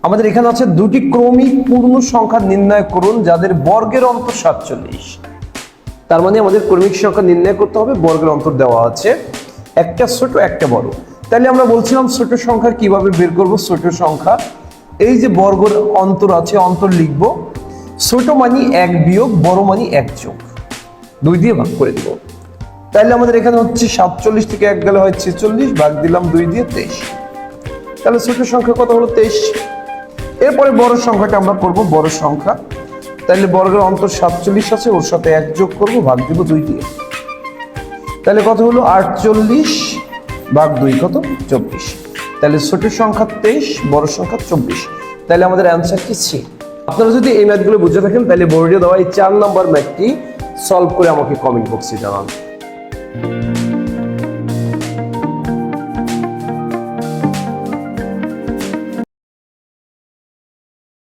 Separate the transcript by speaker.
Speaker 1: আমাদের এখানে আছে দুটি ক্রমিক পূর্ণ সংখ্যা নির্ণয় করুন যাদের বর্গের অন্তর 47। তার মানে আমাদের ক্রমিক সংখ্যা নির্ণয় করতে হবে, বর্গের অন্তর দেওয়া আছে, একটা ছোট একটা বড়। তাহলে আমরা বলছিলাম ছোট সংখ্যা কিভাবে বের করব। ছোট সংখ্যা এই যে বর্গের অন্তর আছে, অন্তর লিখব, ছোট মানি 1 বিয়োগ বড় মানি 1 যোগ 2 দিয়ে ভাগ করে দিব। তাহলে আমাদের এখানে হচ্ছে 47 থেকে 1 গেলে হয় 46, ভাগ দিলাম 2 দিয়ে 23। তাহলে ছোট সংখ্যা কত হলো 23। এরপরে বড় সংখ্যাটা আমরা করব, বড় সংখ্যা। তাহলে বর্গের অন্তর 47 আছে, ওর সাথে 1 যোগ করব, ভাগ দিব 2 দিয়ে। তাহলে কত হলো 48 ভাগ 2 কত 24। তাহলে ছোট সংখ্যা 23, বড় সংখ্যা 24। তাহলে আমাদের অ্যান্সার কি সি। আপনারা যদি এই ম্যাথগুলো বুঝে থাকেন তাহলে বোর্ডে দেওয়া এই 4 নম্বর ম্যাথটি সলভ করে আমাকে কমেন্ট বক্সে জানান।